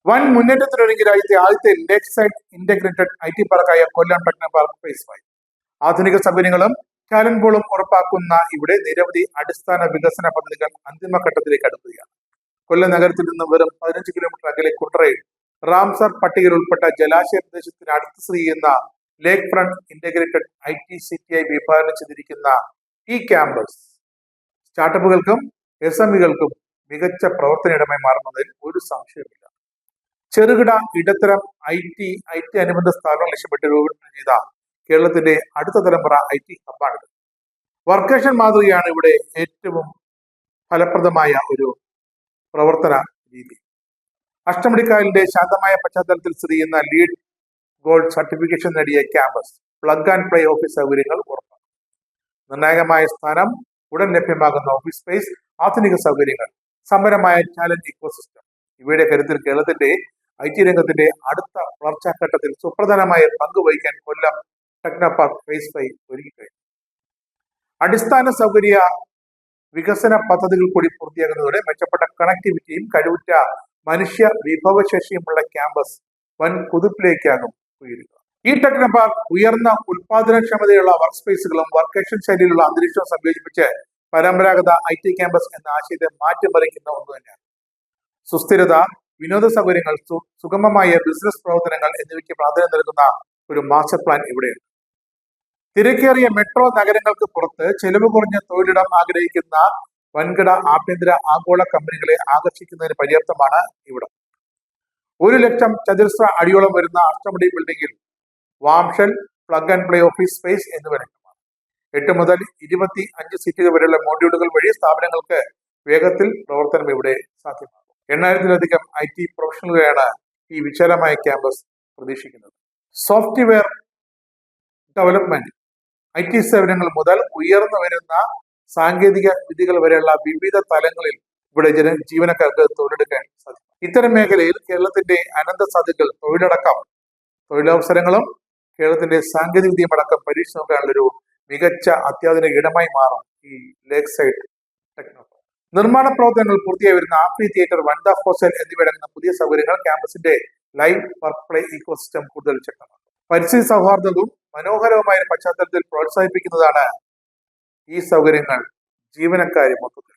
വൻ മുന്നേറ്റത്തിനൊരുങ്ങി രാജ്യത്തെ ആദ്യത്തെ ലേക്ക് സൈഡ് ഇന്റഗ്രേറ്റഡ് IT പാർക്കായ കൊല്ലം ടെക്നോപാർക്ക് ഫേസ് 5 ആധുനിക സൗകര്യങ്ങളും ടാലന്റ് പൂളും ഉറപ്പാക്കുന്ന ഇവിടെ നിരവധി അടിസ്ഥാന വികസന പദ്ധതികൾ അന്തിമഘട്ടത്തിലേക്ക് അടുക്കുകയാണ്. കൊല്ലം നഗരത്തിൽ നിന്ന് വെറും 15 കിലോമീറ്റർ അകലെ കുട്ടറയിൽ റാംസർ പട്ടികയിൽ ഉൾപ്പെട്ട ജലാശയ പ്രദേശത്തിന് അടുത്ത് സ്ഥിതി ചെയ്യുന്ന ലേക്ക് ഫ്രണ്ട് ഇന്റഗ്രേറ്റഡ് ITCTI വിഭാവനം ചെയ്തിരിക്കുന്ന ഈ ക്യാമ്പസ് സ്റ്റാർട്ടപ്പുകൾക്കും SMEകൾക്കും മികച്ച പ്രവർത്തനയിടമായി മാറുന്നതിൽ ഒരു സംശയമില്ല. ചെറുകിട ഇടത്തരം IT അനുബന്ധ സ്ഥാപനങ്ങൾ ലക്ഷ്യമിട്ട് രൂപകൽപ്പന ചെയ്ത കേരളത്തിന്റെ അടുത്ത തലമുറ IT ഹബ്ബാണിത്. വർക്കേഷൻ മാതൃകയാണ് ഇവിടെ ഏറ്റവും ഫലപ്രദമായ ഒരു പ്രവർത്തന രീതി. അഷ്ടമുടിക്കായലിന്റെ ശാന്തമായ പശ്ചാത്തലത്തിൽ സ്ഥിതി ചെയ്യുന്ന ലീഡ് ഗോൾഡ് സർട്ടിഫിക്കേഷൻ നേടിയ campus plug and play office സൗകര്യങ്ങൾ ഉറപ്പാക്കും. നിർണായകമായ സ്ഥാനം, ഉടൻ ലഭ്യമാകുന്ന ഓഫീസ് സ്പേസ്, ആധുനിക സൗകര്യങ്ങൾ, സമ്പന്നമായ ടാലന്റ് ഇക്കോസിസ്റ്റം ഇവയുടെ കരുത്തിൽ കേരളത്തിന്റെ IT രംഗത്തിന്റെ അടുത്ത വളർച്ചാഘട്ടത്തിൽ സുപ്രധാനമായ പങ്ക് വഹിക്കാൻ കൊല്ലം ടെക്നോപാർക്ക് ഫേസ് 5 ഒരുങ്ങിക്കഴിഞ്ഞു. അടിസ്ഥാന സൗകര്യ വികസന പദ്ധതികൾ കൂടി പൂർത്തിയാകുന്നതോടെ മെച്ചപ്പെട്ട കണക്ടിവിറ്റിയും കഴിവുറ്റ മനുഷ്യ വിഭവശേഷിയുമുള്ള ക്യാമ്പസ് വൻ കുതിപ്പിലേക്കാകും ഉയരുക. ഈ ടെക്നോപാർക്ക് ഉയർന്ന ഉൽപാദനക്ഷമതയുള്ള വർക്ക് സ്പേസുകളും വർക്കേഷൻ ശൈലിയിലുള്ള അന്തരീക്ഷവും സംയോജിപ്പിച്ച് പരമ്പരാഗത IT ക്യാമ്പസ് എന്ന ആശയത്തെ മാറ്റിമറിക്കുന്ന ഒന്ന് തന്നെയാണ്. സുസ്ഥിരത, വിനോദ സൗകര്യങ്ങൾ, സുഗമമായ ബിസിനസ് പ്രവർത്തനങ്ങൾ എന്നിവയ്ക്ക് പ്രാധാന്യം നൽകുന്ന ഒരു മാസ്റ്റർ പ്ലാൻ ഇവിടെയുണ്ട്. തിരക്കേറിയ മെട്രോ നഗരങ്ങൾക്ക് പുറത്ത് ചെലവ് കുറഞ്ഞ തൊഴിലിടം ആഗ്രഹിക്കുന്ന വൻകിട ആഭ്യന്തര ആഗോള കമ്പനികളെ ആകർഷിക്കുന്നതിന് പര്യാപ്തമാണ് ഇവിടം. 1 ലക്ഷം ചതുരശ്ര അടിയോളം വരുന്ന അഷ്ടമുടി ബിൽഡിംഗിൽ warm shell, plug and play office space എന്നിവ ലഭ്യമാണ്. 8 മുതൽ 25 സീറ്റുകൾ വരെയുള്ള മോഡ്യൂളുകൾ വഴി സ്ഥാപനങ്ങൾക്ക് വേഗത്തിൽ പ്രവർത്തനം ഇവിടെ സാധ്യമാകും. 8000-ലധികം IT പ്രൊഫഷണലുകളെയാണ് ഈ വിശാലമായ ക്യാമ്പസ് പ്രതീക്ഷിക്കുന്നത്. സോഫ്റ്റ്വെയർ ഡെവലപ്മെന്റ്, IT സേവനങ്ങൾ മുതൽ ഉയർന്നു വരുന്ന സാങ്കേതിക വിദ്യകൾ വരെയുള്ള വിവിധ തലങ്ങളിൽ ഇവിടെ ജീവനക്കാർക്ക് തൊഴിലെടുക്കാൻ സാധിക്കും. ഇത്തരം മേഖലയിൽ കേരളത്തിന്റെ അനന്ത സാധ്യതകൾ തൊഴിലവസരങ്ങളും കേരളത്തിന്റെ സാങ്കേതിക വിദ്യയും അടക്കം പരീക്ഷ നോക്കാനുള്ള ഒരു മികച്ച അത്യാധുനിക ഇടമായി മാറും ഈ ലേക്ക് സൈഡ് ടെക്നോപാർക്ക്. നിർമ്മാണ പ്രവർത്തനങ്ങൾ പൂർത്തിയായി വരുന്ന ആംഫി തിയേറ്റർ, വനിതാ ഹോസ്റ്റൽ എന്നിവയടങ്ങുന്ന പുതിയ സൗകര്യങ്ങൾ ക്യാമ്പസിന്റെ ലൈവ് വർക്ക് പ്ലേ ഇക്കോസിസ്റ്റം കൂടുതൽ ശക്തമാക്കും. പരിസ്ഥിതി സൗഹാർദ്ദവും മനോഹരവുമായ പശ്ചാത്തലത്തിൽ പ്രോത്സാഹിപ്പിക്കുന്നതാണ് ഈ സൗകര്യങ്ങൾ ജീവനക്കാരെ മൊത്തത്തിൽ